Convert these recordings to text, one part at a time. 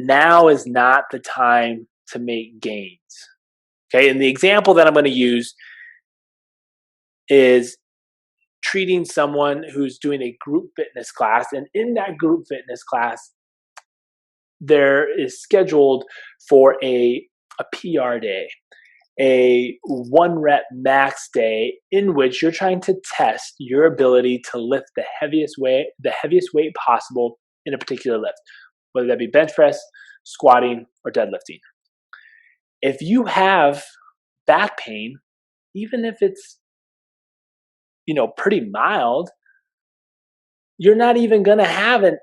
now is not the time to make gains. Okay, and the example that I'm going to use is treating someone who's doing a group fitness class, and in that group fitness class, there is scheduled for a PR day, a 1 rep max day in which you're trying to test your ability to lift the heaviest weight possible in a particular lift, whether that be bench press, squatting, or deadlifting. If you have back pain, even if it's pretty mild, you're not even going to have an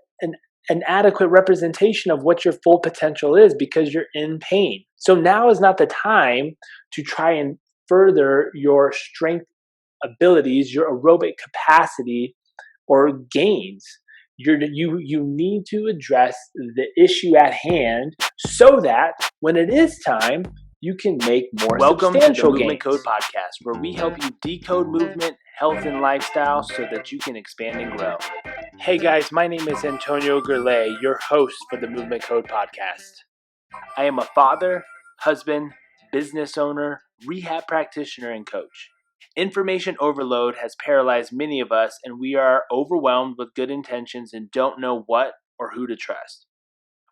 adequate representation of what your full potential is because you're in pain. So now is not the time to try and further your strength abilities, your aerobic capacity, or gains. You need to address the issue at hand so that when it is time, you can make more Welcome substantial to the gains. Movement Code Podcast, where we help you decode movement, health, and lifestyle so that you can expand and grow. Hey guys, my name is Antonio Xray, your host for the Movement Code Podcast. I am a father, husband, business owner, rehab practitioner, and coach. Information overload has paralyzed many of us, and we are overwhelmed with good intentions and don't know what or who to trust.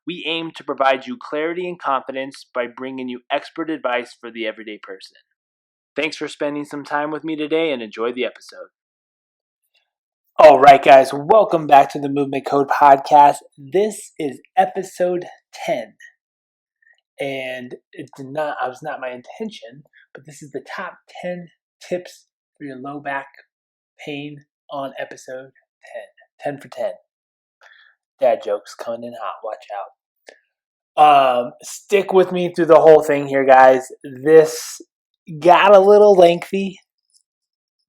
We aim to provide you clarity and confidence by bringing you expert advice for the everyday person. Thanks for spending some time with me today and enjoy the episode. All right, guys, welcome back to the Movement Code Podcast. This is episode 10. And it was not my intention, but this is the top 10 tips for your low back pain on episode 10. 10 for 10. Dad jokes coming in hot. Watch out. Stick with me through the whole thing here, guys. This got a little lengthy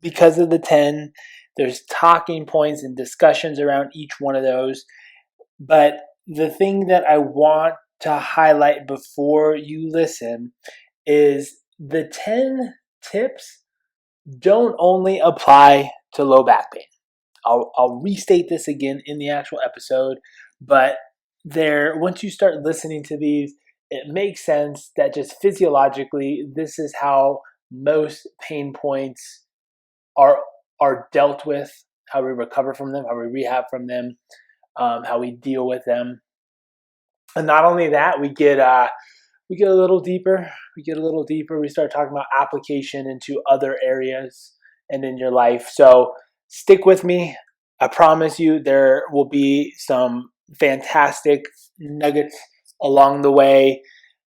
because of the 10. There's talking points and discussions around each one of those. But the thing that I want to highlight before you listen is the 10 tips don't only apply to low back pain. I'll restate this again in the actual episode, but once you start listening to these, it makes sense that just physiologically, this is how most pain points are dealt with, how we recover from them, how we rehab from them, how we deal with them. And not only that, we get a little deeper. We start talking about application into other areas and in your life. So stick with me. I promise you there will be some fantastic nuggets along the way.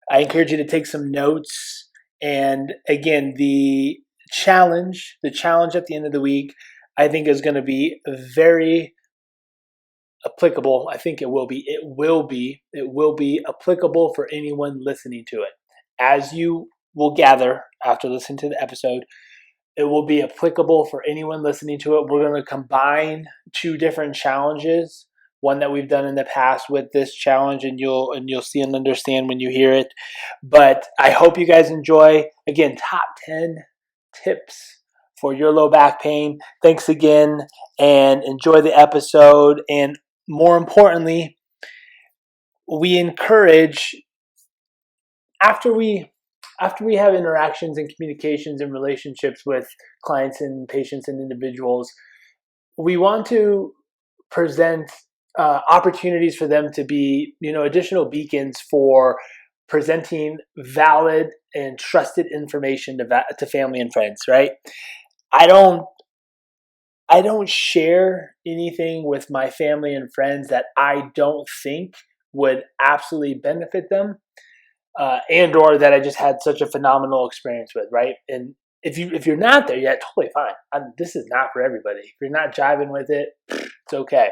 I encourage you to take some notes. And again, the challenge at the end of the week, I think is going to be very applicable. I think it will be. It will be applicable for anyone listening to it. As you will gather after listening to the episode, it will be applicable for anyone listening to it. We're going to combine two different challenges, one that we've done in the past with this challenge, and you'll see and understand when you hear it. But I hope you guys enjoy. Again, top 10 tips for your low back pain. Thanks again, and enjoy the episode. And more importantly, we encourage, after we have interactions and communications and relationships with clients and patients and individuals, we want to present opportunities for them to be, additional beacons for presenting valid and trusted information to family and friends, right? I don't share anything with my family and friends that I don't think would absolutely benefit them, and or that I just had such a phenomenal experience with, right? And if you're not there yet, totally fine. This is not for everybody. If you're not jiving with it, it's okay.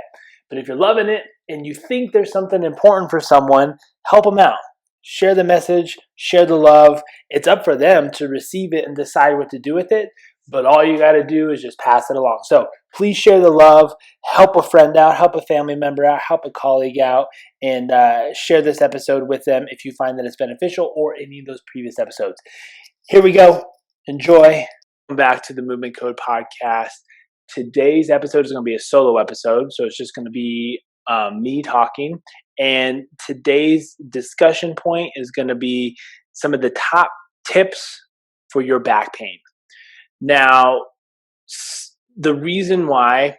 But if you're loving it and you think there's something important for someone, help them out. Share the message, share the love. It's up for them to receive it and decide what to do with it. But all you got to do is just pass it along. So please share the love, help a friend out, help a family member out, help a colleague out, and share this episode with them if you find that it's beneficial, or any of those previous episodes. Here we go. Enjoy. Welcome back to the Movement Code Podcast. Today's episode is going to be a solo episode, so it's just going to be me talking, And today's discussion point is going to be some of the top tips for your back pain. Now, the reason why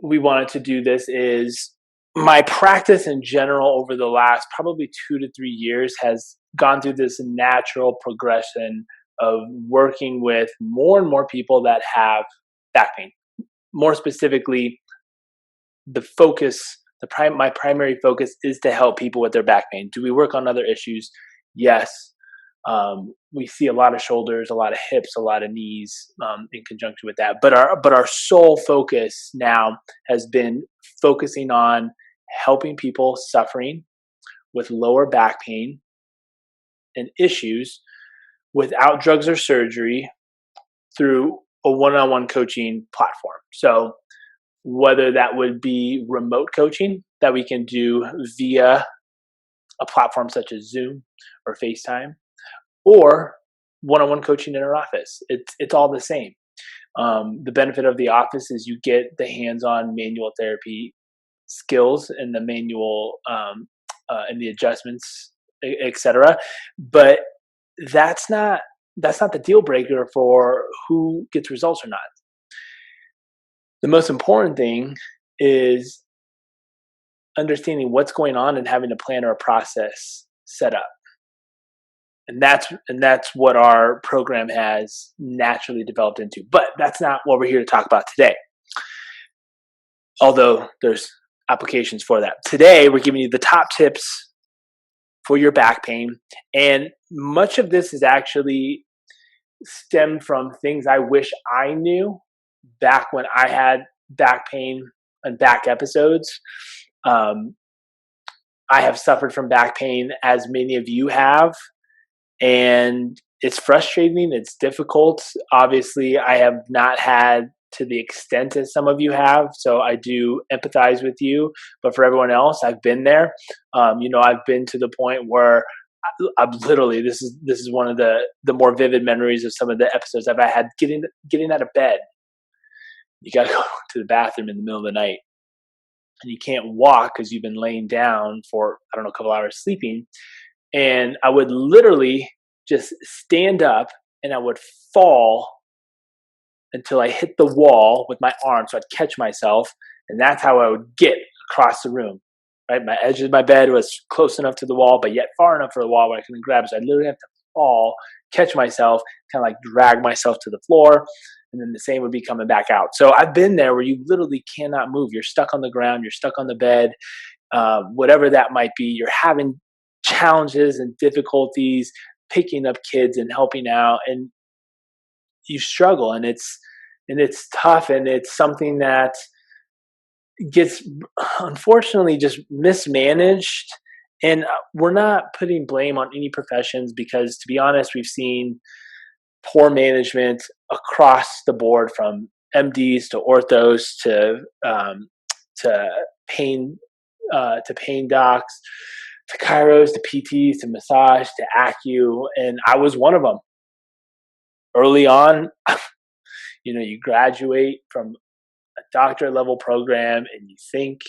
we wanted to do this is my practice in general over the last probably 2 to 3 years has gone through this natural progression of working with more and more people that have back pain. More specifically, my primary focus is to help people with their back pain. Do we work on other issues? Yes. We see a lot of shoulders, a lot of hips, a lot of knees in conjunction with that. But our sole focus now has been focusing on helping people suffering with lower back pain and issues without drugs or surgery through a one-on-one coaching platform. So whether that would be remote coaching that we can do via a platform such as Zoom or FaceTime, or one-on-one coaching in our office. It's all the same. The benefit of the office is you get the hands-on manual therapy skills and the manual and the adjustments, etc. But that's not the deal breaker for who gets results or not. The most important thing is understanding what's going on and having a plan or a process set up. And that's what our program has naturally developed into. But that's not what we're here to talk about today. Although there's applications for that. Today, we're giving you the top tips for your back pain. And much of this is actually stemmed from things I wish I knew back when I had back pain and back episodes. I have suffered from back pain, as many of you have. And it's frustrating. It's difficult. Obviously, I have not had to the extent as some of you have. So I do empathize with you. But for everyone else, I've been there. I've been to the point where I'm literally, this is one of the more vivid memories of some of the episodes I've had getting out of bed. You got to go to the bathroom in the middle of the night. And you can't walk because you've been laying down for, a couple hours sleeping. And I would literally just stand up and I would fall until I hit the wall with my arm. So I'd catch myself. And that's how I would get across the room. Right? My edge of my bed was close enough to the wall, but yet far enough for the wall where I couldn't grab it. So I'd literally have to fall, catch myself, kind of like drag myself to the floor. And then the same would be coming back out. So I've been there where you literally cannot move. You're stuck on the ground. You're stuck on the bed. Whatever that might be, you're having challenges and difficulties picking up kids and helping out, and you struggle, and it's tough, and it's something that gets unfortunately just mismanaged. And we're not putting blame on any professions, because to be honest, we've seen poor management across the board, from MDs to orthos to pain docs, to chiros, to PTs, to massage, to acu, and I was one of them. Early on, you graduate from a doctorate level program and you think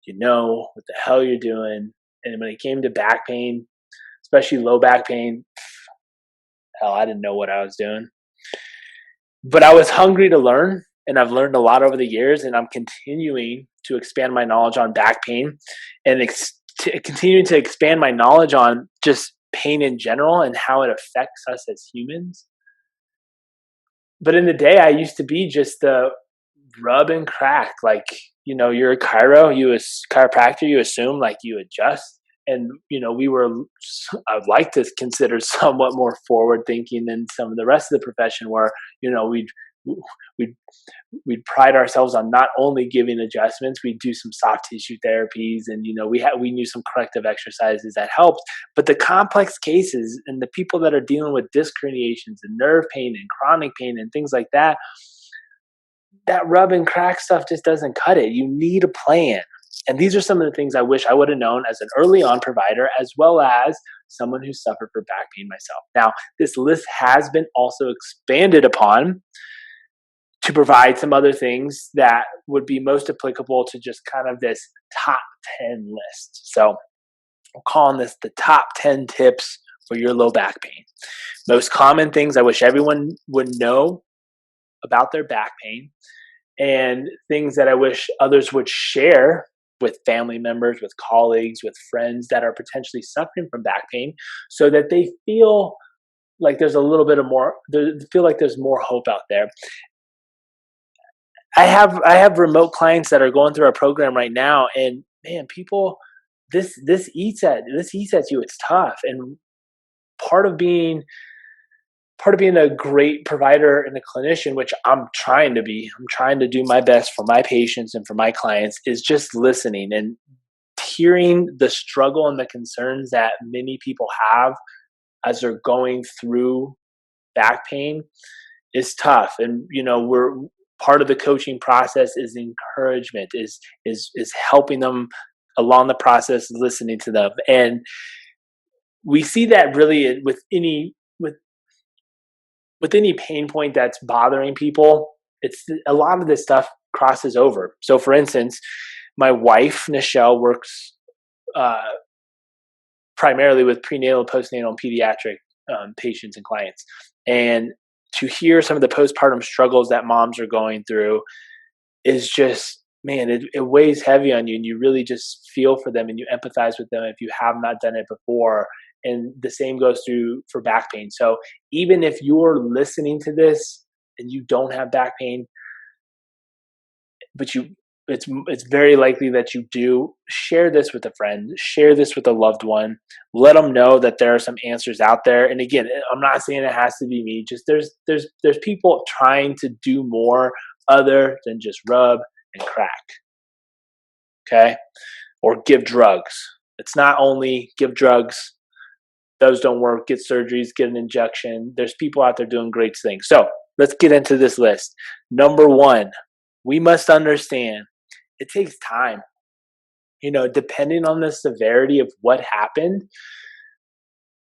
you know what the hell you're doing. And when it came to back pain, especially low back pain, hell, I didn't know what I was doing. But I was hungry to learn, and I've learned a lot over the years, and I'm continuing to expand my knowledge on back pain and continuing to expand my knowledge on just pain in general and how it affects us as humans. But in the day, I used to be just the rub and crack. Like, you're a chiropractor, you assume like you adjust. And, I'd like to consider somewhat more forward thinking than some of the rest of the profession, where, we'd pride ourselves on not only giving adjustments, we'd do some soft tissue therapies, and we knew some corrective exercises that helped. But the complex cases and the people that are dealing with disc herniations and nerve pain and chronic pain and things like that, that rub and crack stuff just doesn't cut it. You need a plan. And these are some of the things I wish I would have known as an early on provider, as well as someone who suffered from back pain myself. Now, this list has been also expanded upon to provide some other things that would be most applicable to just kind of this top 10 list. So I'm calling this the top 10 tips for your low back pain. Most common things I wish everyone would know about their back pain, and things that I wish others would share with family members, with colleagues, with friends that are potentially suffering from back pain, so that they feel like there's a little bit of more, feel like there's more hope out there. I have remote clients that are going through our program right now, and man, people, this eats at you. It's tough, and part of being part of being a great provider and a clinician, which I'm trying to be, I'm trying to do my best for my patients and for my clients, is just listening and hearing the struggle and the concerns that many people have as they're going through back pain is tough. And we're part of the coaching process is encouragement, is helping them along the process, listening to them. And we see that really with any pain point that's bothering people. It's a lot of this stuff crosses over. So for instance, my wife Nichelle works primarily with prenatal, postnatal, and pediatric patients and clients. And to hear some of the postpartum struggles that moms are going through is just, man, it weighs heavy on you, and you really just feel for them and you empathize with them if you have not done it before. And the same goes through for back pain. So even if you're listening to this and you don't have back pain, but it's very likely that you do, share this with a friend, share this with a loved one, let them know that there are some answers out there. And again, I'm not saying it has to be me, just there's people trying to do more other than just rub and crack, okay, or give drugs. It's not only give drugs, those don't work, get surgeries, get an injection. There's people out there doing great things. So let's get into this list. Number one, we must understand it takes time. Depending on the severity of what happened,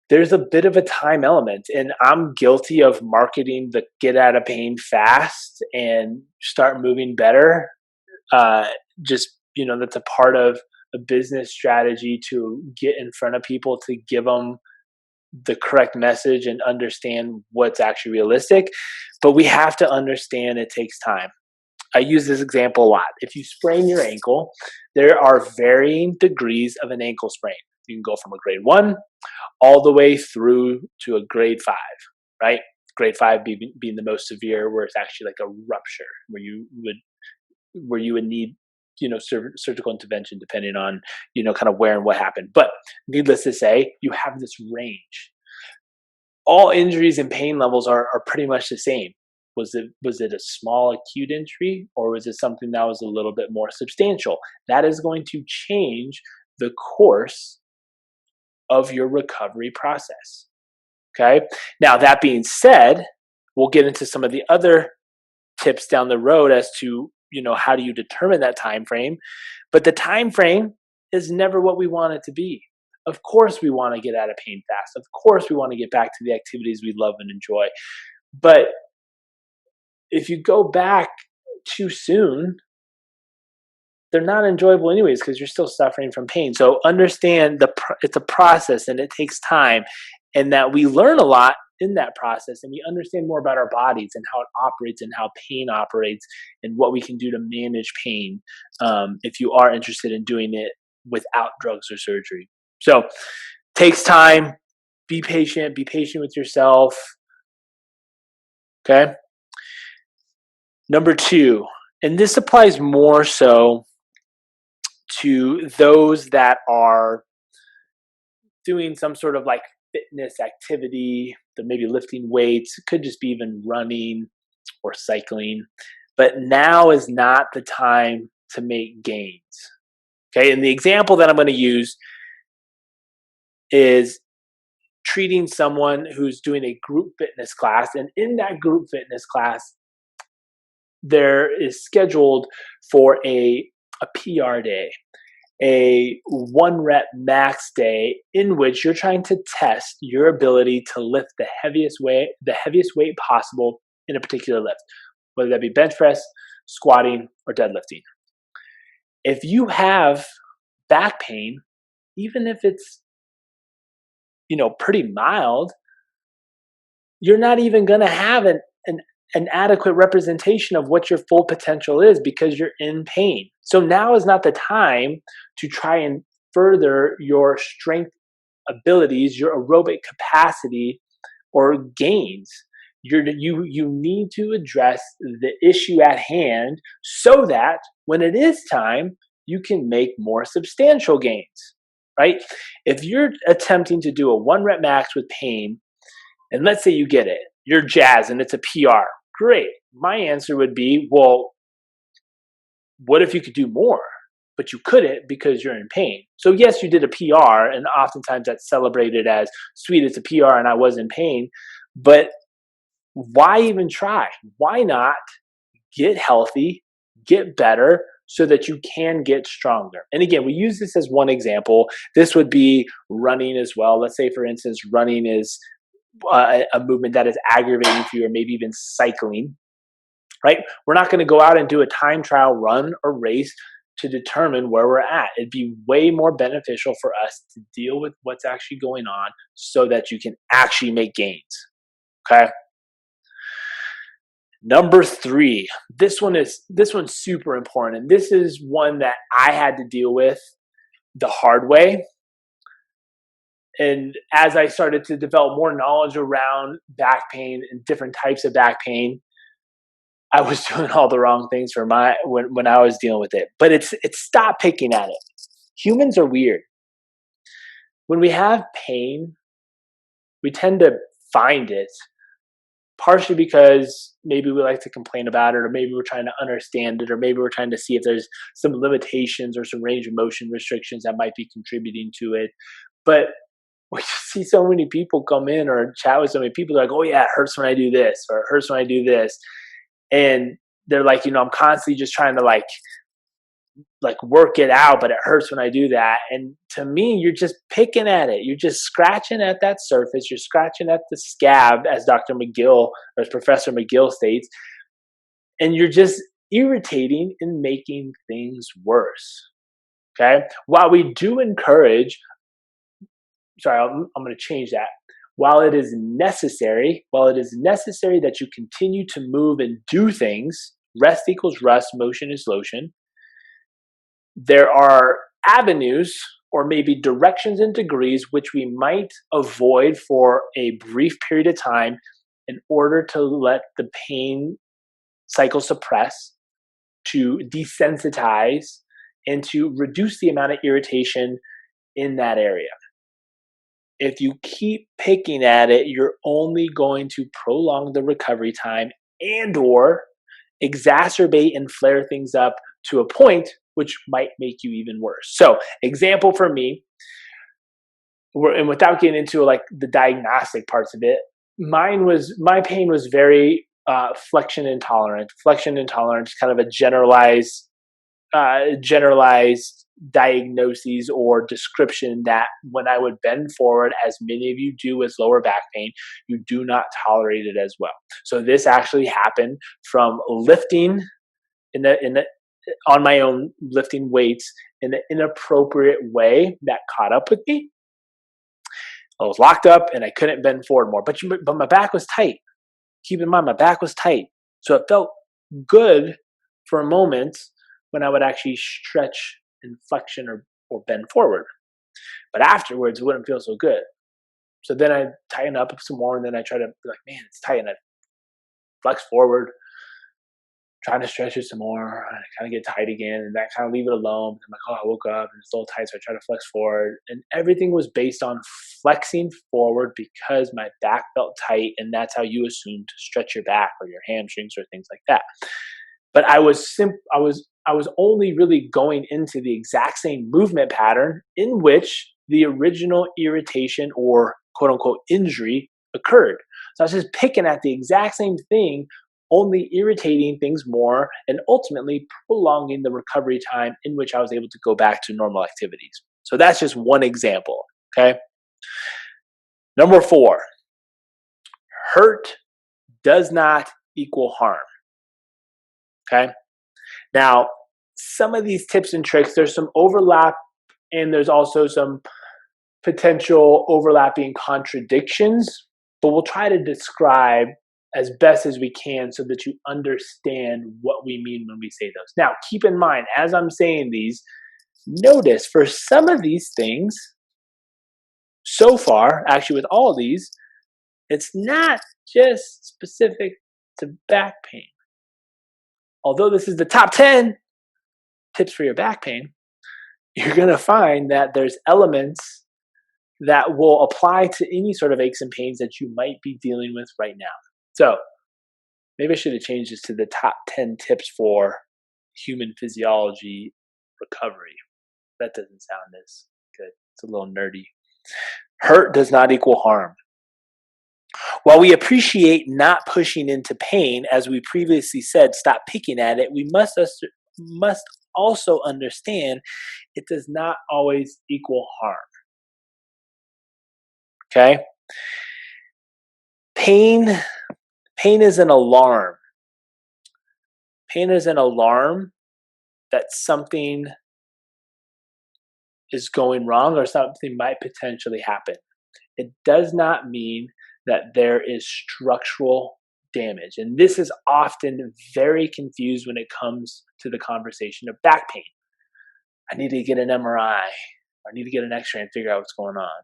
there's a bit of a time element. And I'm guilty of marketing the get out of pain fast and start moving better. That's a part of a business strategy to get in front of people, to give them the correct message and understand what's actually realistic. But we have to understand it takes time. I use this example a lot. If you sprain your ankle, there are varying degrees of an ankle sprain. You can go from a grade 1 all the way through to a grade 5, right? Grade 5 being the most severe, where it's actually like a rupture, where you would need surgical intervention depending on kind of where and what happened. But needless to say, you have this range. All injuries and pain levels are pretty much the same. Was it a small acute injury, or was it something that was a little bit more substantial? That is going to change the course of your recovery process. Okay. Now, that being said, we'll get into some of the other tips down the road as to how do you determine that time frame. But the time frame is never what we want it to be. Of course we want to get out of pain fast. Of course we want to get back to the activities we love and enjoy. But if you go back too soon, they're not enjoyable anyways, because you're still suffering from pain. So understand it's a process and it takes time, and that we learn a lot in that process, and we understand more about our bodies and how it operates and how pain operates and what we can do to manage pain, if you are interested in doing it without drugs or surgery. So takes time. Be patient with yourself. Okay. Number 2, and this applies more so to those that are doing some sort of like fitness activity, that maybe lifting weights. It could just be even running or cycling. But now is not the time to make gains. Okay, and the example that I'm going to use is treating someone who's doing a group fitness class, and in that group fitness class, there is scheduled for a PR day, a 1 rep max day, in which you're trying to test your ability to lift the heaviest weight possible in a particular lift. whether that be bench press, squatting, or deadlifting. If you have back pain, even if it's, pretty mild, you're not even going to have an adequate representation of what your full potential is because you're in pain. So now is not the time to try and further your strength abilities, your aerobic capacity, or gains. You need to address the issue at hand so that when it is time, you can make more substantial gains, right? If you're attempting to do a 1 rep max with pain, and let's say you get it, you're jazzed and it's a PR, great. My answer would be, well, what if you could do more? But you couldn't because you're in pain. So yes, you did a PR, and oftentimes that's celebrated as sweet, it's a PR and I was in pain. But why even try? Why not get healthy, get better, so that you can get stronger? And again, we use this as one example. This would be running as well. Let's say, for instance, running is a movement that is aggravating for you, or maybe even cycling, right? We're not going to go out and do a time trial run or race to determine where we're at. It'd be way more beneficial for us to deal with what's actually going on so that you can actually make gains. Okay. Number 3, this one's super important. And this is one that I had to deal with the hard way. And as I started to develop more knowledge around back pain and different types of back pain, I was doing all the wrong things for when I was dealing with it. But it's stop picking at it. Humans are weird. When we have pain, we tend to find it, partially because maybe we like to complain about it, or maybe we're trying to understand it, or maybe we're trying to see if there's some limitations or some range of motion restrictions that might be contributing to it. But we just see so many people come in or chat with so many people, they're like, oh yeah, it hurts when I do this, or it hurts when I do this. And they're like, I'm constantly just trying to like work it out, but it hurts when I do that. And to me, you're just picking at it. You're just scratching at that surface. You're scratching at the scab, as Dr. McGill, or as Professor McGill states, and you're just irritating and making things worse. Okay. While we do encourage, I'm going to change that. While it is necessary that you continue to move and do things, rest equals rust, motion is lotion. There are avenues or maybe directions and degrees which we might avoid for a brief period of time in order to let the pain cycle suppress, to desensitize, and to reduce the amount of irritation in that area. If you keep picking at it, you're only going to prolong the recovery time and or exacerbate and flare things up to a point which might make you even worse. So, example for me, and without getting into like the diagnostic parts of it, my pain was very flexion intolerant. Flexion intolerant is kind of a generalized diagnoses or description that when I would bend forward, as many of you do with lower back pain, you do not tolerate it as well. So this actually happened from lifting on my own, lifting weights in an inappropriate way that caught up with me. I was locked up and I couldn't bend forward more, but my back was tight. Keep in mind, my back was tight. So it felt good for a moment when I would actually stretch and flexion or bend forward. But afterwards, it wouldn't feel so good. So then I tighten up some more, and then I try to be like, man, it's tight. And I flex forward, trying to stretch it some more. I kind of get tight again, and I kind of leave it alone. I'm like, oh, I woke up and it's a little tight, so I try to flex forward. And everything was based on flexing forward because my back felt tight, and that's how you assume to stretch your back or your hamstrings or things like that. But I was only really going into the exact same movement pattern in which the original irritation or quote unquote injury occurred. So I was just picking at the exact same thing, only irritating things more and ultimately prolonging the recovery time in which I was able to go back to normal activities. So that's just one example. Okay. Number 4, hurt does not equal harm. Okay. Now, some of these tips and tricks, there's some overlap and there's also some potential overlapping contradictions, but we'll try to describe as best as we can so that you understand what we mean when we say those. Now, keep in mind, as I'm saying these, notice for some of these things, so far, actually with all of these, it's not just specific to back pain. Although this is the top 10 tips for your back pain, you're going to find that there's elements that will apply to any sort of aches and pains that you might be dealing with right now. So maybe I should have changed this to the top 10 tips for human physiology recovery. That doesn't sound as good. It's a little nerdy. Hurt does not equal harm. While we appreciate not pushing into pain, as we previously said, stop picking at it, we must also understand it does not always equal harm. Okay? Pain is an alarm. Pain is an alarm that something is going wrong or something might potentially happen. It does not mean that there is structural damage. And this is often very confused when it comes to the conversation of back pain. I need to get an MRI, or I need to get an Xray and figure out what's going on.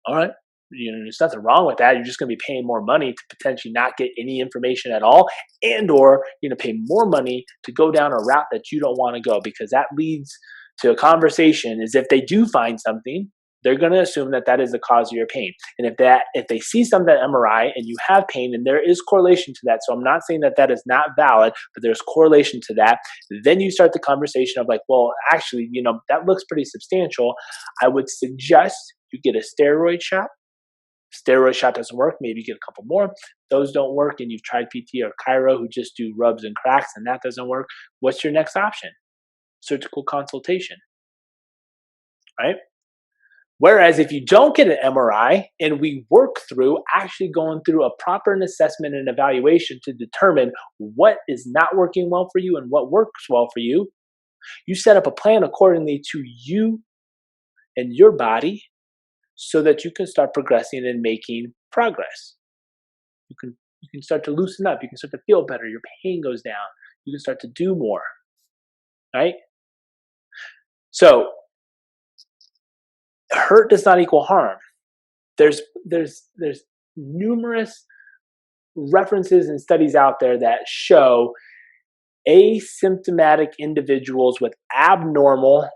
All right. There's nothing wrong with that. You're just going to be paying more money to potentially not get any information at all, and or you're going to pay more money to go down a route that you don't want to go, because that leads to a conversation is if they do find something, they're going to assume that that is the cause of your pain. And if they see something at MRI and you have pain, and there is correlation to that, so I'm not saying that that is not valid, but there's correlation to that, then you start the conversation of like, well, actually, that looks pretty substantial. I would suggest you get a steroid shot. Steroid shot doesn't work, maybe get a couple more. Those don't work, and you've tried PT or chiro who just do rubs and cracks, and that doesn't work. What's your next option? Surgical consultation, right? Whereas if you don't get an MRI and we work through actually going through a proper assessment and evaluation to determine what is not working well for you and what works well for you, you set up a plan accordingly to you and your body so that you can start progressing and making progress. You can start to loosen up. You can start to feel better. Your pain goes down. You can start to do more, right? So hurt does not equal harm. There's numerous references and studies out there that show asymptomatic individuals with abnormal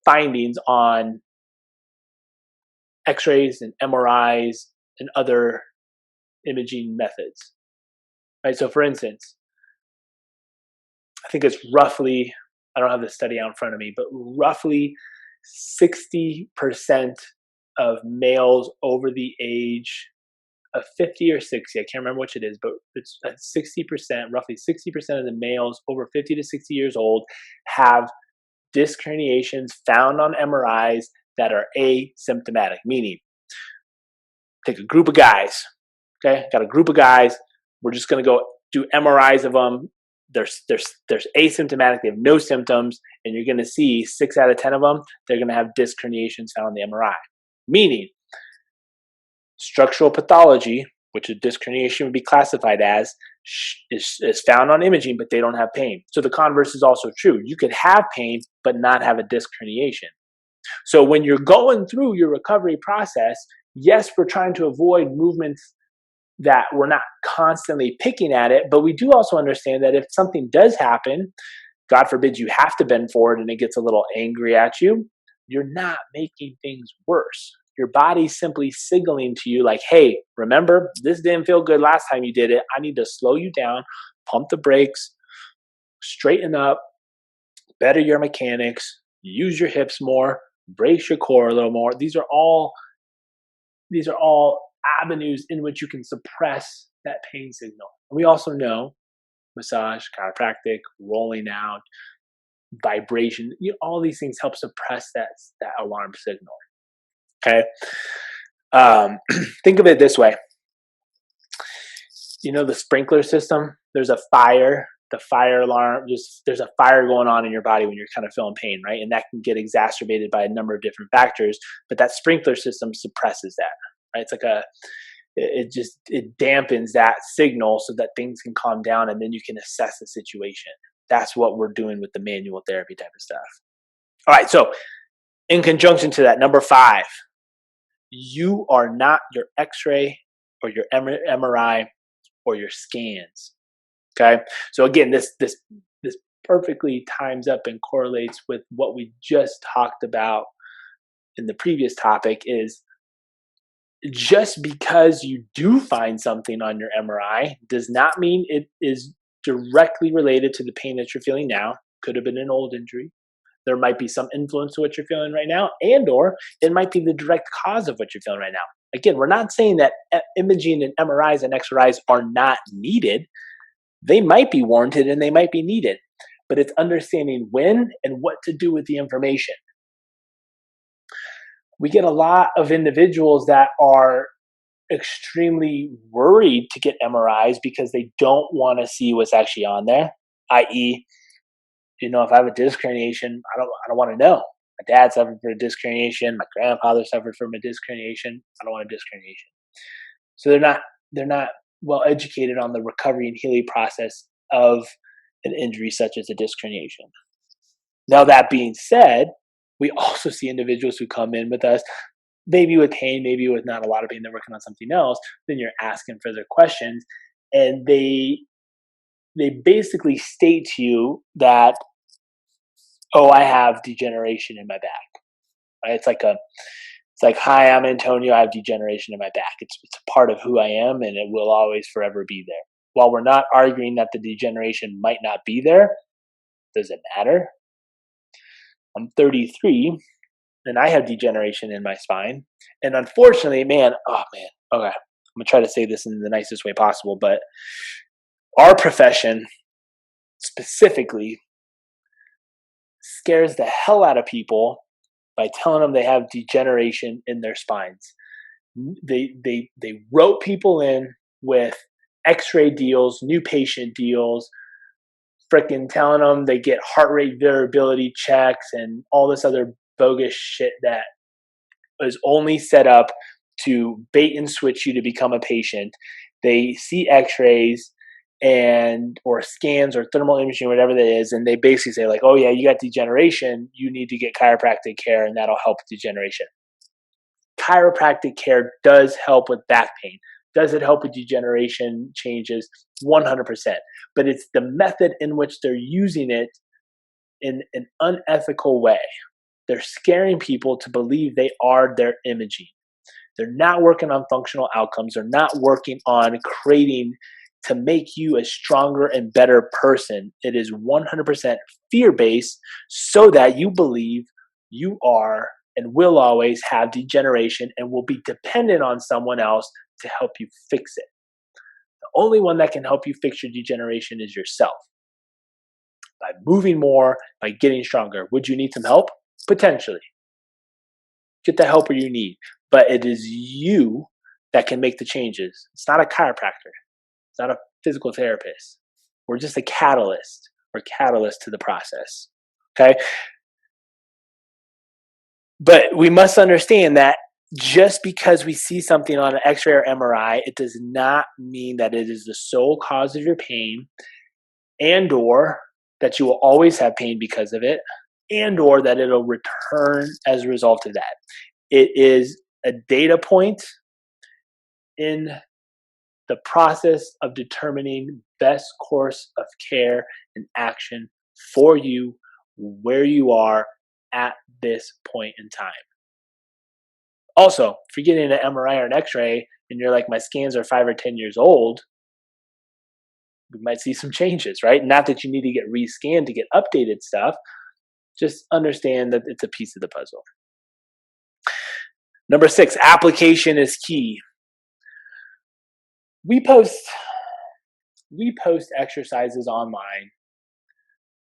findings on X-rays and MRIs and other imaging methods, right? So for instance, I think it's roughly, I don't have the study out in front of me, but roughly 60% of males over the age of 50 or 60, I can't remember which it is, but it's 60%, roughly 60% of the males over 50 to 60 years old have disc herniations found on MRIs that are asymptomatic, meaning take a group of guys, okay? Got a group of guys. We're just going to go do MRIs of them. They're asymptomatic. They have no symptoms, and you're going to see 6 out of 10 of them, they're going to have disc herniations found on the MRI. Meaning, structural pathology, which a disc herniation would be classified as, is found on imaging, but they don't have pain. So the converse is also true. You could have pain, but not have a disc herniation. So when you're going through your recovery process, yes, we're trying to avoid movements that we're not constantly picking at it, but we do also understand that if something does happen, God forbid you have to bend forward and it gets a little angry at you, you're not making things worse. Your body's simply signaling to you like, hey, remember, this didn't feel good last time you did it. I need to slow you down, pump the brakes, straighten up, better your mechanics, use your hips more, brace your core a little more. These are all avenues in which you can suppress that pain signal. And we also know massage, chiropractic, rolling out, vibration, all these things help suppress that alarm signal. Okay. Think of it this way. the sprinkler system, there's a fire, the fire alarm, there's a fire going on in your body when you're kind of feeling pain, right? And that can get exacerbated by a number of different factors, but that sprinkler system suppresses that, right? It's like it dampens that signal so that things can calm down and then you can assess the situation. That's what we're doing with the manual therapy type of stuff. All right, so in conjunction to that, number 5, you are not your X-ray or your MRI or your scans. Okay, so again, this perfectly times up and correlates with what we just talked about in the previous topic. Is just because you do find something on your MRI does not mean it is directly related to the pain that you're feeling now. Could have been an old injury. There might be some influence to what you're feeling right now, and or it might be the direct cause of what you're feeling right now. Again, we're not saying that imaging and MRIs and X-rays are not needed. They might be warranted and they might be needed, but it's understanding when and what to do with the information. We get a lot of individuals that are extremely worried to get MRIs because they don't want to see what's actually on there, i.e., if I have a disc herniation, I don't want to know. My dad suffered from a disc herniation. My grandfather suffered from a disc herniation. I don't want a disc herniation. So they're not well educated on the recovery and healing process of an injury such as a disc herniation. Now, that being said, we also see individuals who come in with us, maybe with pain, maybe with not a lot of pain, they're working on something else. Then you're asking further questions, and they basically state to you that, oh, I have degeneration in my back. Right? It's like, hi, I'm Antonio. I have degeneration in my back. It's a part of who I am, and it will always forever be there. While we're not arguing that the degeneration might not be there, does it matter? I'm 33, and I have degeneration in my spine. And unfortunately, okay, I'm going to try to say this in the nicest way possible, but our profession specifically scares the hell out of people by telling them they have degeneration in their spines. They rope people in with X-ray deals, new patient deals, freaking telling them they get heart rate variability checks and all this other bogus shit that is only set up to bait and switch you to become a patient. They see X-rays or scans or thermal imaging, whatever that is, and they basically say like, oh yeah, you got degeneration, you need to get chiropractic care and that'll help with degeneration. Chiropractic care does help with back pain. Does it help with degeneration changes? 100%. But it's the method in which they're using it in an unethical way. They're scaring people to believe they are their imaging. They're not working on functional outcomes. They're not working on creating to make you a stronger and better person. It is 100% fear-based so that you believe you are and will always have degeneration and will be dependent on someone else to help you fix it. The only one that can help you fix your degeneration is yourself. By moving more, by getting stronger. Would you need some help? Potentially. Get the help you need. But it is you that can make the changes. It's not a chiropractor. It's not a physical therapist. We're just a catalyst. We're catalyst to the process. Okay? But we must understand that just because we see something on an X-ray or MRI, it does not mean that it is the sole cause of your pain and or that you will always have pain because of it and or that it'll return as a result of that. It is a data point in the process of determining best course of care and action for you where you are at this point in time. Also, if you're getting an MRI or an X-ray and you're like, my scans are 5 or 10 years old, we might see some changes, right? Not that you need to get rescanned to get updated stuff. Just understand that it's a piece of the puzzle. Number 6, application is key. We post exercises online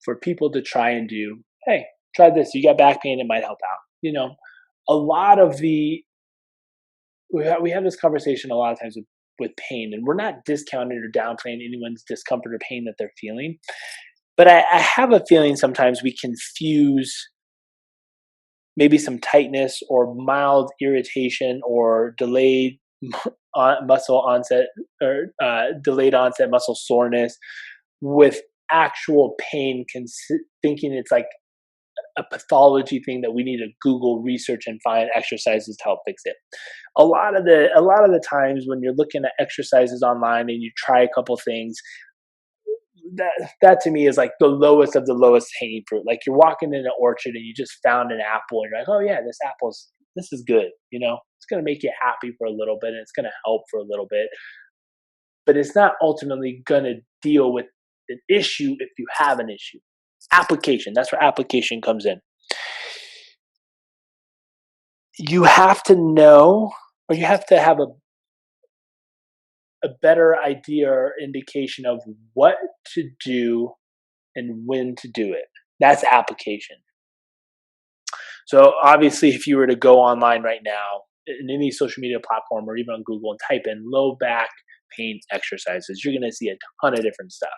for people to try and do. Hey, try this. You got back pain, it might help out. A lot of we have this conversation a lot of times with pain. And we're not discounting or downplaying anyone's discomfort or pain that they're feeling. But I have a feeling sometimes we confuse maybe some tightness or mild irritation or delayed muscle onset or delayed onset muscle soreness with actual pain, thinking it's like a pathology thing that we need to Google research and find exercises to help fix it. A lot of the times when you're looking at exercises online and you try a couple things, that to me is like the lowest of the lowest hanging fruit. Like you're walking in an orchard and you just found an apple and you're like, oh yeah, this is good. It's going to make you happy for a little bit and it's going to help for a little bit, but it's not ultimately going to deal with an issue if you have an issue. Application. That's where application comes in. You have to know, or you have to have a better idea or indication of what to do and when to do it. That's application. So obviously, if you were to go online right now in any social media platform or even on Google and type in low back pain exercises, you're going to see a ton of different stuff.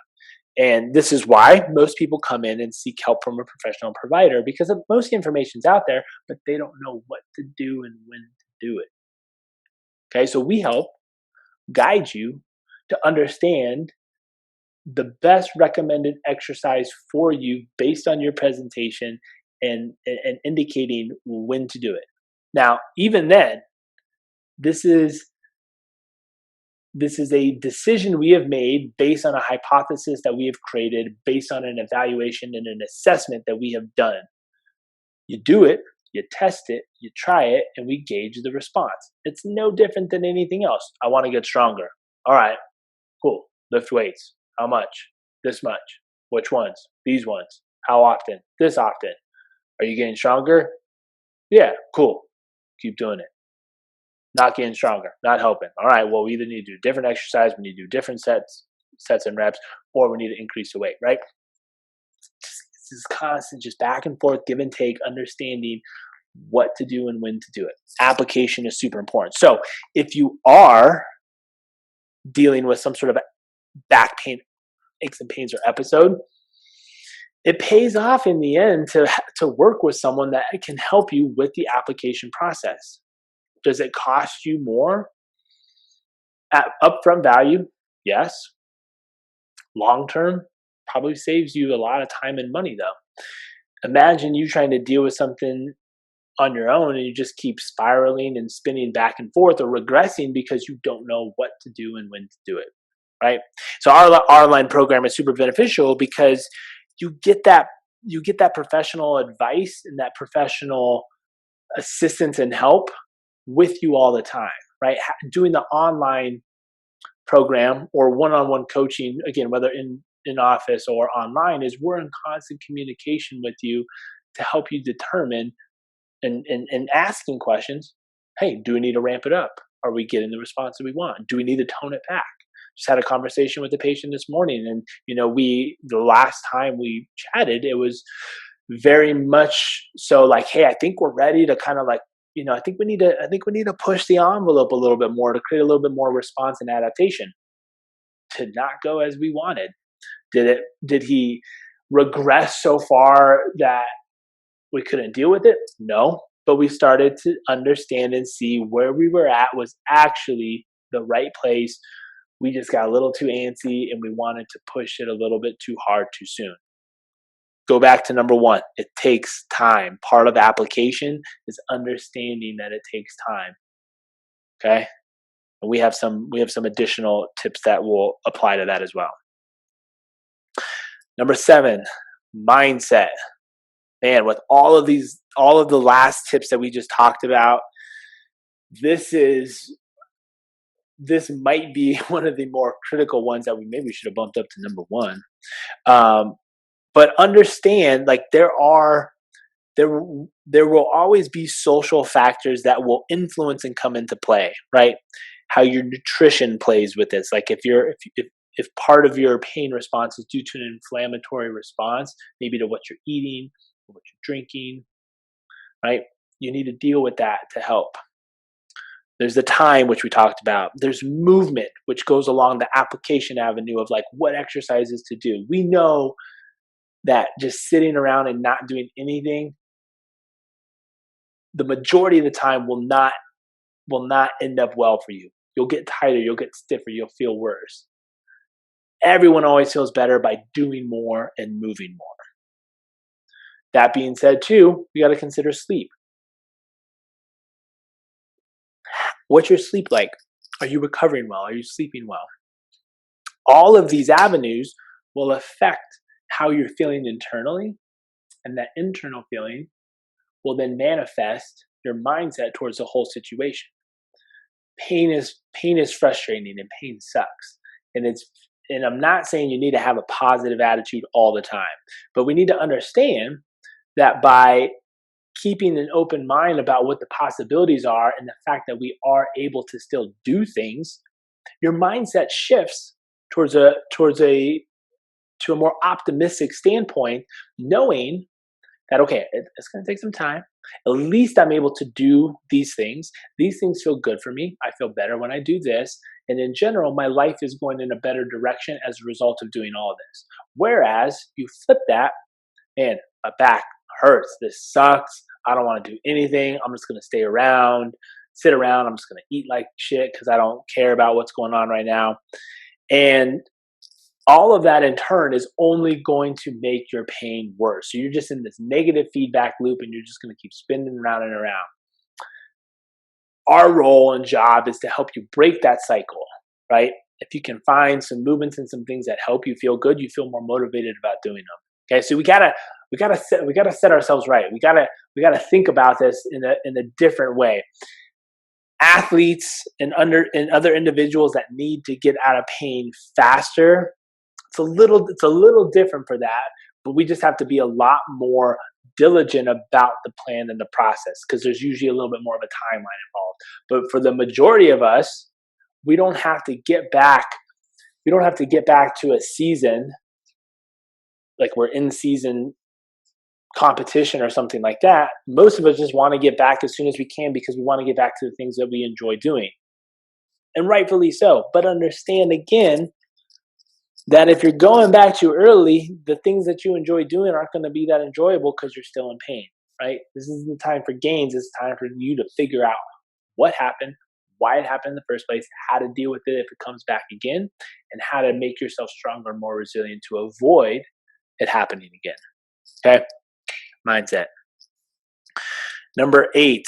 And this is why most people come in and seek help from a professional provider, because most information's out there, but they don't know what to do and when to do it. Okay, so we help guide you to understand the best recommended exercise for you based on your presentation and indicating when to do it. Now, even then, this is a decision we have made based on a hypothesis that we have created, based on an evaluation and an assessment that we have done. You do it, you test it, you try it, and we gauge the response. It's no different than anything else. I want to get stronger. All right, cool. Lift weights. How much? This much. Which ones? These ones. How often? This often. Are you getting stronger? Yeah, cool. Keep doing it. Not getting stronger, not helping. All right, well, we either need to do different exercise, we need to do different sets and reps, or we need to increase the weight, right? This is constant, just back and forth, give and take, understanding what to do and when to do it. Application is super important. So if you are dealing with some sort of back pain, aches and pains or episode, it pays off in the end to work with someone that can help you with the application process. Does it cost you more at upfront value? Yes. Long term, probably saves you a lot of time and money though. Imagine you trying to deal with something on your own and you just keep spiraling and spinning back and forth or regressing because you don't know what to do and when to do it, right? So our online program is super beneficial because you get that professional advice and that professional assistance and help with you all the time, right? Doing the online program or one-on-one coaching, again, whether in office or online, is we're in constant communication with you to help you determine and asking questions. Hey, do we need to ramp it up? Are we getting the response that we want? Do we need to tone it back? Just had a conversation with the patient this morning, and the last time we chatted, it was very much so like, hey, I think we're ready to kind of like, I think we need to push the envelope a little bit more to create a little bit more response and adaptation. Did not go as we wanted. Did he regress so far that we couldn't deal with it? No, but we started to understand and see where we were at was actually the right place. We just got a little too antsy and we wanted to push it a little bit too hard too soon. Go back to number one. It takes time. Part of application is understanding that it takes time. Okay? And we have some additional tips that will apply to that as well. Number 7, mindset. Man, with all of the last tips that we just talked about, this might be one of the more critical ones that we maybe should have bumped up to number 1. But understand, like there will always be social factors that will influence and come into play, right? How your nutrition plays with this. Like if part of your pain response is due to an inflammatory response, maybe to what you're eating or what you're drinking, right? You need to deal with that to help. There's the time, which we talked about. There's movement, which goes along the application avenue of like what exercises to do. We know that just sitting around and not doing anything, the majority of the time will not end up well for you. You'll get tighter, you'll get stiffer, you'll feel worse. Everyone always feels better by doing more and moving more. That being said, too, you got to consider sleep. What's your sleep like? Are you recovering well? Are you sleeping well? All of these avenues will affect how you're feeling internally, and that internal feeling will then manifest your mindset towards the whole situation. Pain is frustrating, and pain sucks. And I'm not saying you need to have a positive attitude all the time, but we need to understand that by keeping an open mind about what the possibilities are and the fact that we are able to still do things, your mindset shifts towards a to a more optimistic standpoint, knowing that, okay, it's going to take some time. At least I'm able to do these things. These things feel good for me. I feel better when I do this. And in general, my life is going in a better direction as a result of doing all this. Whereas you flip that, and my back hurts. This sucks. I don't want to do anything. I'm just going to sit around. I'm just going to eat like shit because I don't care about what's going on right now. And all of that in turn is only going to make your pain worse. So you're just in this negative feedback loop, and you're just going to keep spinning around and around. Our role and job is to help you break that cycle, right? If you can find some movements and some things that help you feel good, you feel more motivated about doing them. Okay, so we gotta set ourselves right. We gotta think about this in a different way. Athletes and other individuals that need to get out of pain faster, it's a little different for that, but we just have to be a lot more diligent about the plan and the process, because there's usually a little bit more of a timeline involved. But for the majority of us, we don't have to get back to a season, like we're in season competition or something like that. Most of us just want to get back as soon as we can because we want to get back to the things that we enjoy doing. And rightfully so. But understand again that if you're going back too early, the things that you enjoy doing aren't going to be that enjoyable because you're still in pain, right? This isn't the time for games. It's time for you to figure out what happened, why it happened in the first place, how to deal with it if it comes back again, and how to make yourself stronger and more resilient to avoid it happening again. Okay? Mindset. Number 8,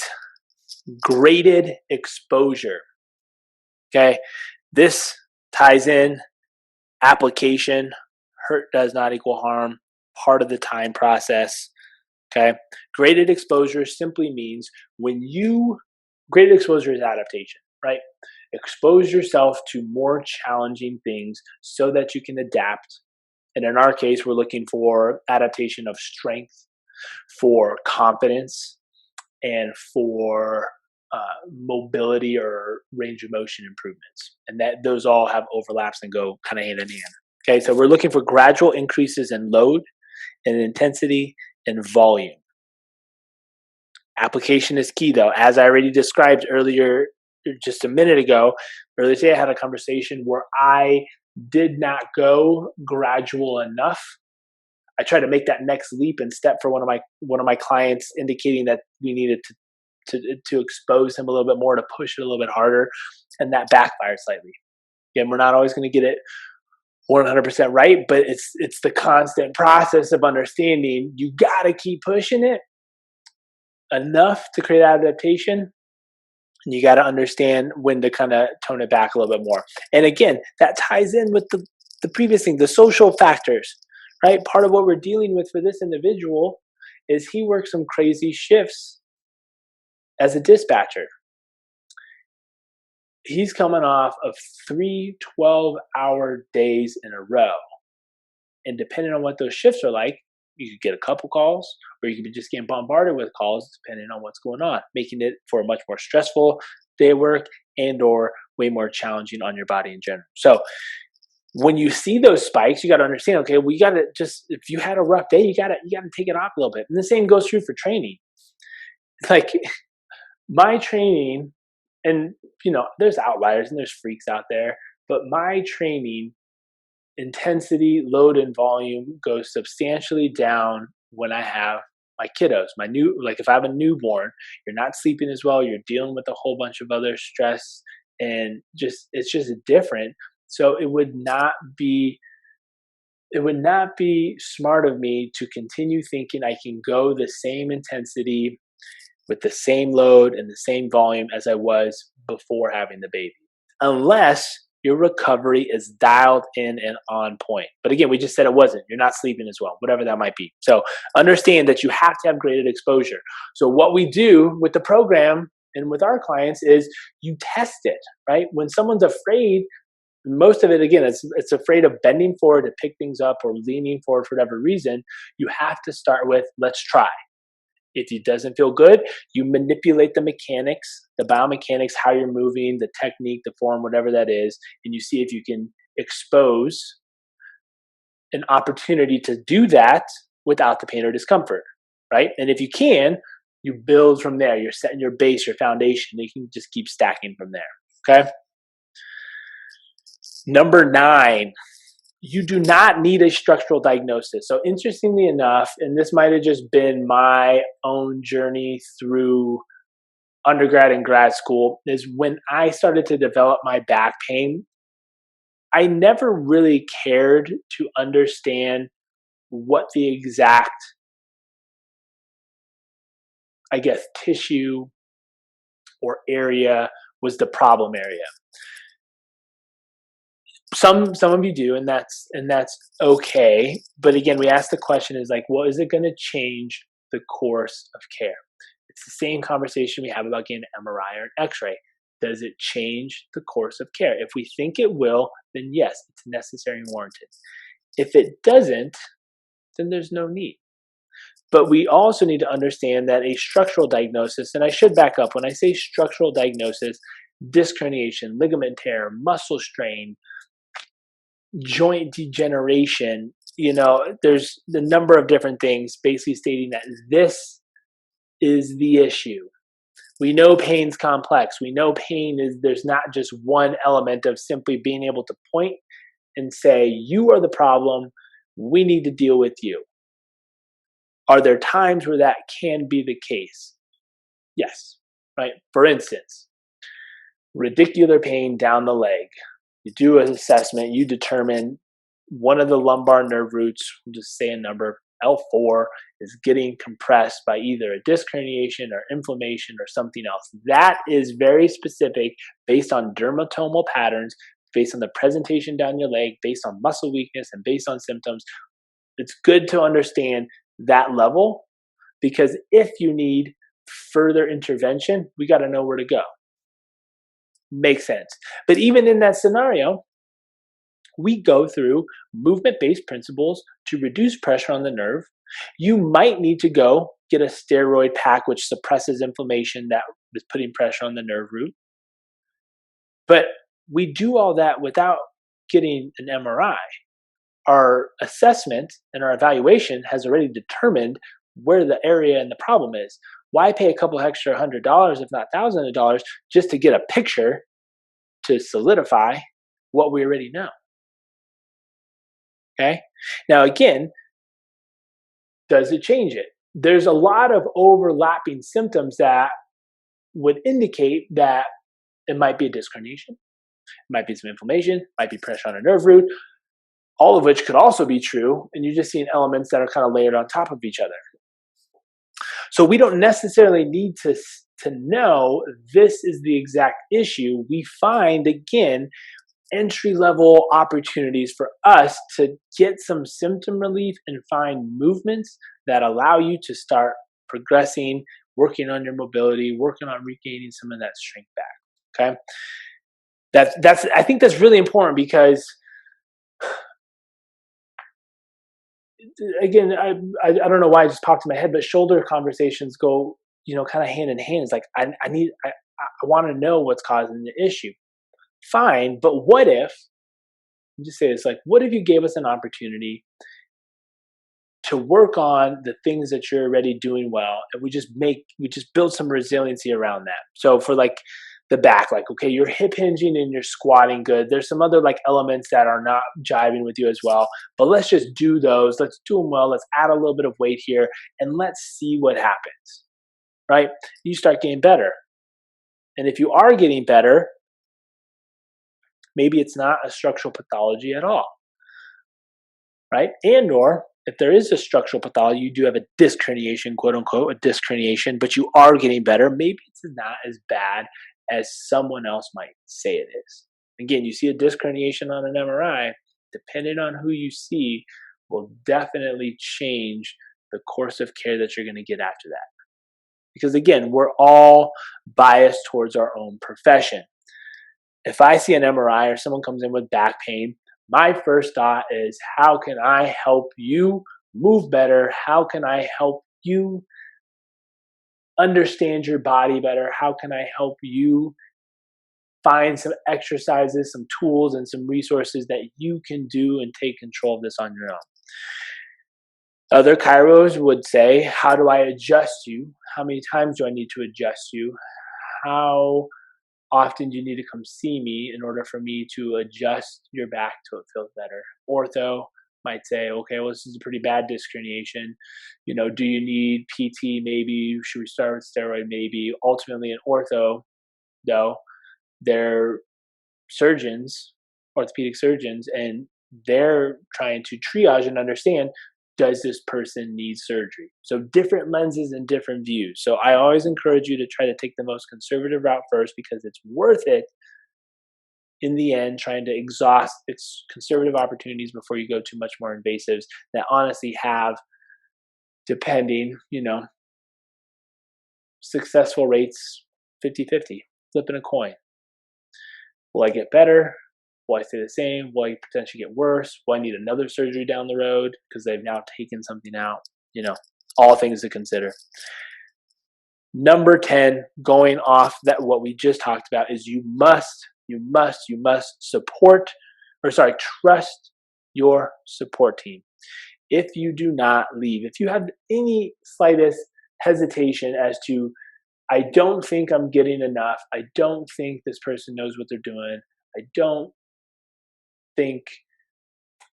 graded exposure. Okay? This ties in application. Hurt does not equal harm. Part of the time process. Okay? Graded exposure simply means graded exposure is adaptation, right? Expose yourself to more challenging things so that you can adapt. And in our case, we're looking for adaptation of strength, for confidence, and for mobility or range of motion improvements. And that those all have overlaps and go kind of hand in hand. Okay, so we're looking for gradual increases in load and intensity and volume. Application is key, though. As I already described earlier, just a minute ago, earlier today I had a conversation where I did not go gradual enough. I tried to make that next leap and step for one of my clients, indicating that we needed to expose him a little bit more, to push it a little bit harder, and that backfired slightly. Again, we're not always going to get it 100% right, but it's the constant process of understanding you got to keep pushing it enough to create adaptation, and you got to understand when to kind of tone it back a little bit more. And again, that ties in with the previous thing, the social factors, right? Part of what we're dealing with for this individual is he works some crazy shifts as a dispatcher. He's coming off of 3 12-hour days in a row. And depending on what those shifts are like, you could get a couple calls, or you could be just getting bombarded with calls depending on what's going on, making it for a much more stressful day of work and or way more challenging on your body in general. So when you see those spikes, you got to understand, okay, we got to just, if you had a rough day, you got to take it off a little bit. And the same goes true for training. Like my training and there's outliers and there's freaks out there, but my training intensity, load, and volume goes substantially down when I have my kiddos. Like if I have a newborn, you're not sleeping as well, you're dealing with a whole bunch of other stress, and it's just different. So it would not be smart of me to continue thinking I can go the same intensity with the same load and the same volume as I was before having the baby, unless your recovery is dialed in and on point. But again, we just said it wasn't. You're not sleeping as well, whatever that might be. So understand that you have to have graded exposure. So what we do with the program and with our clients is you test it, right? When someone's afraid, most of it, again, it's afraid of bending forward to pick things up or leaning forward for whatever reason. You have to start with, let's try. If it doesn't feel good, you manipulate the mechanics, the biomechanics, how you're moving, the technique, the form, whatever that is, and you see if you can expose an opportunity to do that without the pain or discomfort, right? And if you can, you build from there. You're setting your base, your foundation. You can just keep stacking from there, okay? Number 9, you do not need a structural diagnosis. So interestingly enough, and this might have just been my own journey through undergrad and grad school, is when I started to develop my back pain, I never really cared to understand what the exact, I guess, tissue or area was the problem area. Some of you do, and that's okay. But again, we ask the question is like, well, is it going to change the course of care? It's the same conversation we have about getting an MRI or an Xray. Does it change the course of care? If we think it will, then yes, it's necessary and warranted. If it doesn't, then there's no need. But we also need to understand that a structural diagnosis, and I should back up, when I say structural diagnosis, disc herniation, ligament tear, muscle strain, joint degeneration, there's the number of different things basically stating that this is the issue. We know pain's complex. We know there's not just one element of simply being able to point and say, you are the problem, we need to deal with you. Are there times where that can be the case? Yes, right? For instance, radicular pain down the leg. You do an assessment, you determine one of the lumbar nerve roots, we'll just say a number, L4, is getting compressed by either a disc herniation or inflammation or something else. That is very specific based on dermatomal patterns, based on the presentation down your leg, based on muscle weakness, and based on symptoms. It's good to understand that level, because if you need further intervention, we got to know where to go. Makes sense. But even in that scenario, we go through movement-based principles to reduce pressure on the nerve. You might need to go get a steroid pack which suppresses inflammation that is putting pressure on the nerve root. But we do all that without getting an MRI. Our assessment and our evaluation has already determined where the area and the problem is. Why pay a couple extra $100, if not thousands of dollars, just to get a picture to solidify what we already know? Okay. Now, again, does it change it? There's a lot of overlapping symptoms that would indicate that it might be a disc herniation, it might be some inflammation, might be pressure on a nerve root, all of which could also be true, and you're just seeing elements that are kind of layered on top of each other. So we don't necessarily need to know this is the exact issue. We find, again, entry-level opportunities for us to get some symptom relief and find movements that allow you to start progressing, working on your mobility, working on regaining some of that strength back. Okay, that's I think that's really important, because again, I don't know why it just popped in my head, but shoulder conversations go kind of hand in hand. It's like I want to know what's causing the issue. Fine, but what if, just say this, like, what if you gave us an opportunity to work on the things that you're already doing well, and we just build some resiliency around that? So for like the back, like, okay, you're hip hinging and you're squatting good. There's some other like elements that are not jiving with you as well, but let's just do those. Let's do them well. Let's add a little bit of weight here and let's see what happens, right? You start getting better. And if you are getting better, maybe it's not a structural pathology at all, right? And or if there is a structural pathology, you do have a disc herniation, quote unquote, a disc herniation, but you are getting better, maybe it's not as bad as someone else might say it is. Again, you see a disc herniation on an MRI, depending on who you see, will definitely change the course of care that you're going to get after that. Because again, we're all biased towards our own profession. If I see an MRI or someone comes in with back pain, my first thought is, how can I help you move better? How can I help you understand your body better? How can I help you find some exercises, some tools, and some resources that you can do and take control of this on your own? Other chiros would say, how do I adjust you? How many times do I need to adjust you? How often do you need to come see me in order for me to adjust your back till it feels better? Ortho might say, okay, well, this is a pretty bad disc herniation. Do you need PT? Maybe. Should we start with steroid? Maybe. Ultimately, in ortho, though, they're surgeons, orthopedic surgeons, and they're trying to triage and understand, does this person need surgery? So different lenses and different views. So I always encourage you to try to take the most conservative route first, because it's worth it in the end, trying to exhaust its conservative opportunities before you go to much more invasives that honestly have, depending, successful rates 50-50, flipping a coin. Will I get better? Will I stay the same? Will I potentially get worse? Will I need another surgery down the road because they've now taken something out? All things to consider. Number 10, going off that what we just talked about, is you must trust your support team. If you do not leave, if you have any slightest hesitation as to, I don't think I'm getting enough, I don't think this person knows what they're doing, I don't think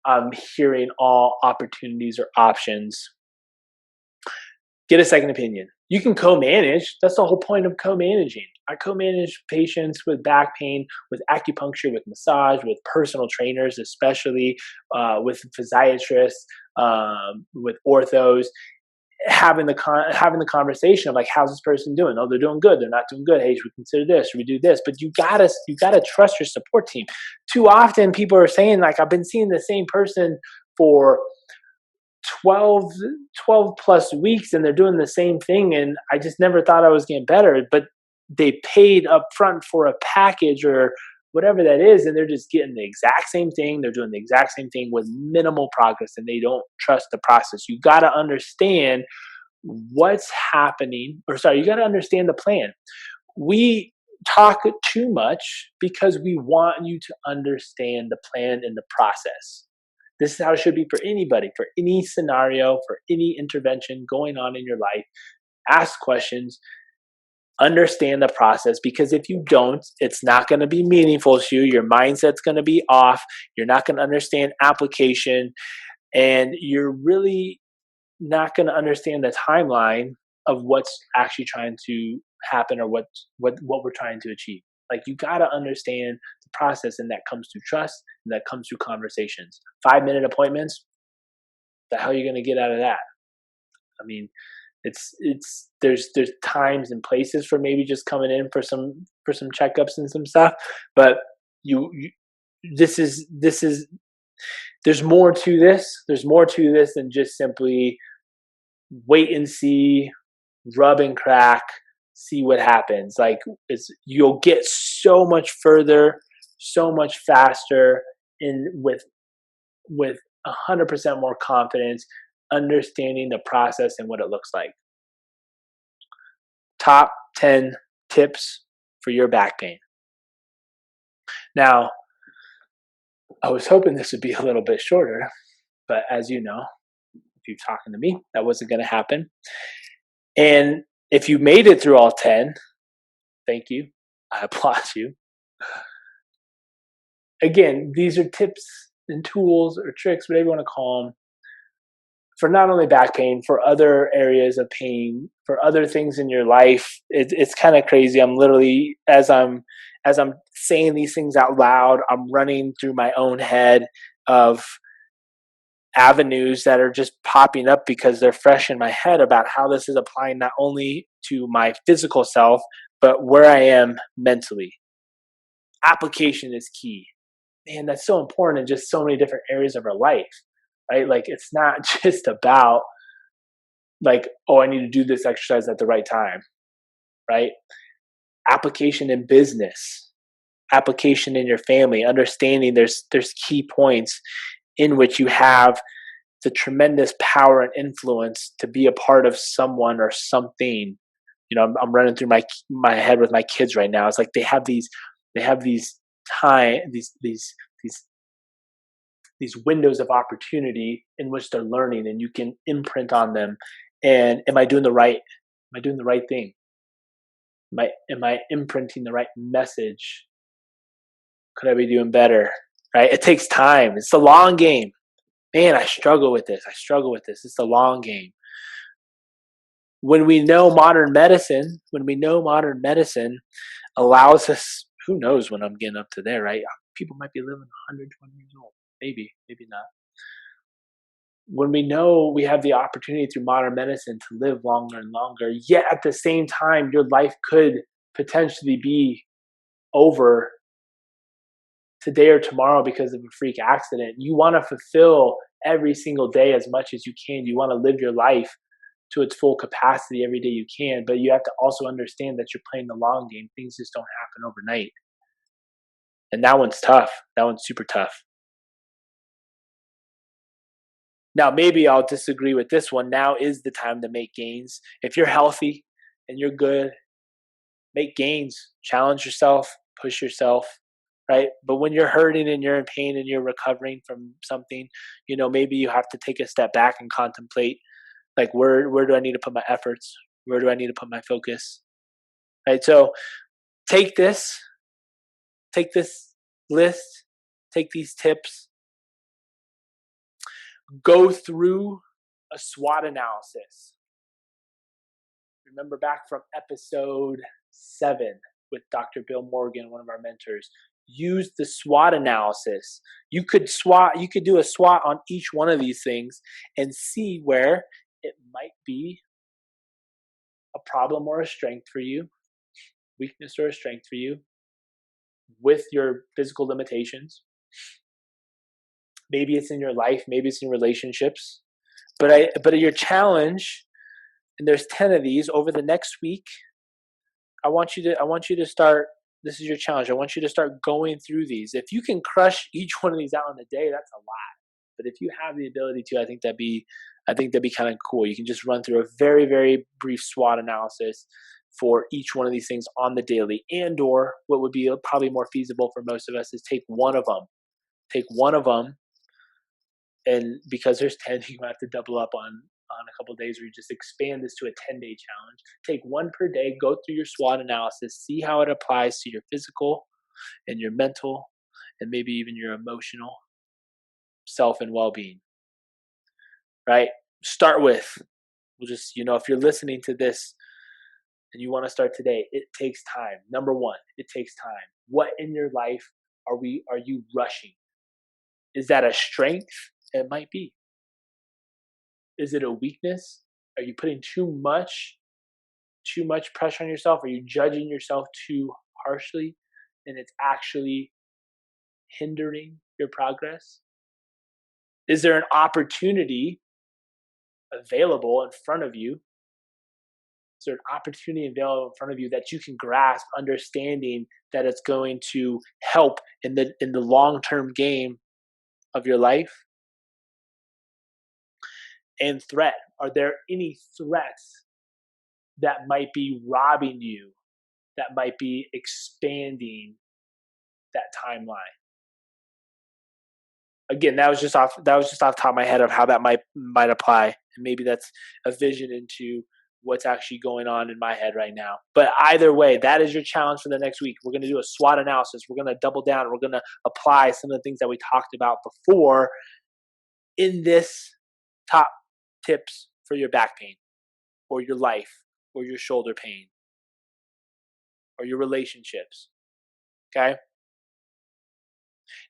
I'm hearing all opportunities or options, get a second opinion. You can co-manage. That's the whole point of co-managing. I co-manage patients with back pain, with acupuncture, with massage, with personal trainers, especially with physiatrists, with orthos, having the conversation of like, how's this person doing? Oh, they're doing good. They're not doing good. Hey, should we consider this? Should we do this? But you gotta trust your support team. Too often people are saying, like, I've been seeing the same person for 12 plus weeks and they're doing the same thing, and I just never thought I was getting better. But they paid up front for a package or whatever that is, and they're just getting the exact same thing. They're doing the exact same thing with minimal progress, and they don't trust the process. You got to understand what's happening, you got to understand the plan. We talk too much because we want you to understand the plan and the process. This is how it should be for anybody, for any scenario, for any intervention going on in your life. Ask questions, understand the process, because if you don't, it's not going to be meaningful to you. Your mindset's going to be off. You're not going to understand application, and you're really not going to understand the timeline of what's actually trying to happen, or what we're trying to achieve. Like, you got to understand the process, and that comes through trust, and that comes through conversations. 5-minute appointments, the hell are you going to get out of that? I mean, there's times and places for maybe just coming in for some checkups and some stuff, but there's more to this. There's more to this than just simply wait and see, rub and crack, see what happens. Like, you'll get so much further, so much faster, with 100% more confidence, understanding the process and what it looks like. Top 10 tips for your back pain. Now, I was hoping this would be a little bit shorter, but as you know, if you're talking to me, that wasn't going to happen. And if you made it through all 10, thank you. I applaud you. Again, these are tips and tools or tricks, whatever you want to call them, for not only back pain, for other areas of pain, for other things in your life. It's kind of crazy. I'm literally, as I'm saying these things out loud, I'm running through my own head of avenues that are just popping up because they're fresh in my head about how this is applying not only to my physical self, but where I am mentally. Application is key. Man, that's so important in just so many different areas of our life, right? Like, it's not just about, like, oh, I need to do this exercise at the right time, right? Application in business, application in your family, understanding there's key points in which you have the tremendous power and influence to be a part of someone or something. I'm running through my head with my kids right now. It's like they have these time these these windows of opportunity in which they're learning, and you can imprint on them. And am I doing the right thing? Am I imprinting the right message? Could I be doing better? Right? It takes time. It's the long game. Man, I struggle with this. It's the long game. When we know modern medicine allows us, who knows when I'm getting up to there, right? People might be living 120 years old. Maybe, maybe not. When we know we have the opportunity through modern medicine to live longer and longer, yet at the same time, your life could potentially be over today or tomorrow because of a freak accident. You want to fulfill every single day as much as you can. You want to live your life to its full capacity every day you can, but you have to also understand that you're playing the long game. Things just don't happen overnight. And that one's tough. That one's super tough. Now, maybe I'll disagree with this one. Now is the time to make gains. If you're healthy and you're good, make gains, challenge yourself, push yourself, right? But when you're hurting and you're in pain and you're recovering from something, maybe you have to take a step back and contemplate, like, where do I need to put my efforts? Where do I need to put my focus? Right? So take this, take this list, take these tips, go through a SWOT analysis. Remember back from episode 7 with Dr. Bill Morgan, one of our mentors. Use the SWOT analysis. You could do a SWOT on each one of these things and see where it might be a problem or a strength for you, weakness or a strength for you with your physical limitations. Maybe it's in your life, maybe it's in relationships. But your challenge, and there's 10 of these over the next week, I want you to start. This is your challenge. I want you to start going through these. If you can crush each one of these out in a day, that's a lot. But if you have the ability to, I think that'd be kind of cool. You can just run through a very, very brief SWOT analysis for each one of these things on the daily, or what would be probably more feasible for most of us is take one of them. Take one of them, and because there's 10, you have to double up on a couple of days, where you just expand this to a 10-day challenge. Take one per day, go through your SWOT analysis, see how it applies to your physical and your mental and maybe even your emotional self and well-being, right? Start with, we'll just, if you're listening to this and you want to start today, it takes time. Number one, it takes time. What in your life are you rushing? Is that a strength? It might be. Is it a weakness? Are you putting too much pressure on yourself? Are you judging yourself too harshly and it's actually hindering your progress? Is there an opportunity available in front of you? Is there an opportunity available in front of you that you can grasp, understanding that it's going to help in the long-term game of your life? And threat. Are there any threats that might be robbing you, that might be expanding that timeline? Again, that was just off the top of my head of how that might apply, and maybe that's a vision into what's actually going on in my head right now. But either way, that is your challenge for the next week. We're going to do a SWOT analysis. We're going to double down. We're going to apply some of the things that we talked about before in this top tips for your back pain or your life or your shoulder pain or your relationships. Okay?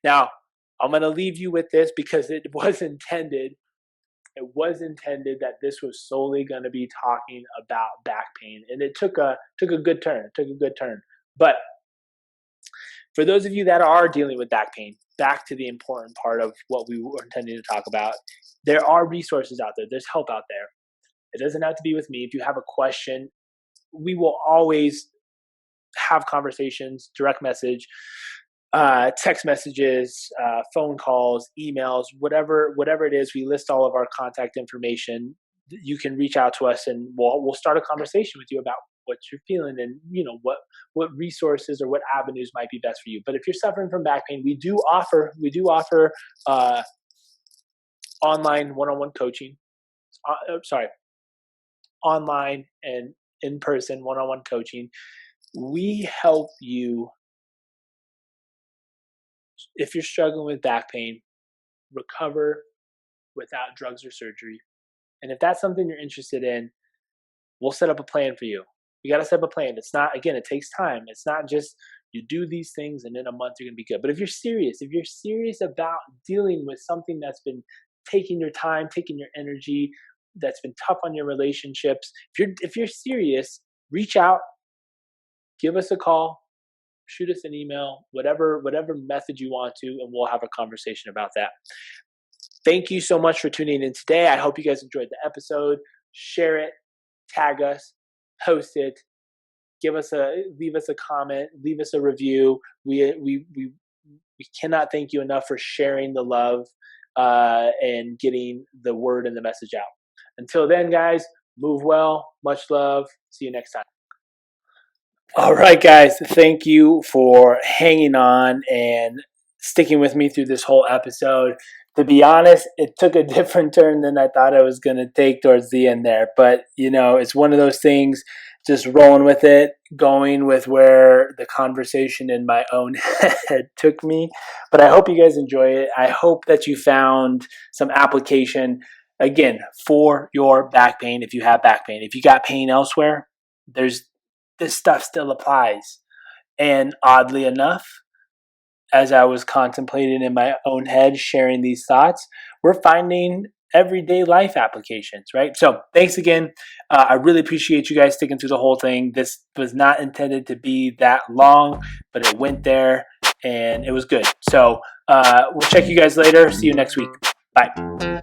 Now, I'm going to leave you with this because it was intended that this was solely going to be talking about back pain, and it took a good turn. But for those of you that are dealing with back pain, back to the important part of what we were intending to talk about, there are resources out there. There's help out there. It doesn't have to be with me. If you have a question, we will always have conversations, direct message, text messages, phone calls, emails, whatever it is. We list all of our contact information. You can reach out to us, and we'll start a conversation with you about what you're feeling and what resources or what avenues might be best for you. But if you're suffering from back pain, we do offer online one-on-one coaching. Online and in-person one-on-one coaching. We help you, if you're struggling with back pain, recover without drugs or surgery. And if that's something you're interested in, we'll set up a plan for you. You got to set up a plan. It's not, again, it takes time. It's not just you do these things and in a month you're going to be good. But if you're serious about dealing with something that's been taking your time, taking your energy, that's been tough on your relationships, if you're serious, reach out, give us a call, shoot us an email, whatever method you want to, and we'll have a conversation about that. Thank you so much for tuning in today. I hope you guys enjoyed the episode. Share it, tag us, post it, leave us a comment, leave us a review. We cannot thank you enough for sharing the love and getting the word and the message out. Until then, guys, move well. Much love. See you next time. All right, guys. Thank you for hanging on and sticking with me through this whole episode. To be honest, it took a different turn than I thought I was going to take towards the end there. But, it's one of those things, just rolling with it, going with where the conversation in my own head took me. But I hope you guys enjoy it. I hope that you found some application, again, for your back pain if you have back pain. If you got pain elsewhere, this stuff still applies. And oddly enough, as I was contemplating in my own head, sharing these thoughts, we're finding everyday life applications, right? So thanks again. I really appreciate you guys sticking through the whole thing. This was not intended to be that long, but it went there and it was good. So we'll check you guys later. See you next week. Bye.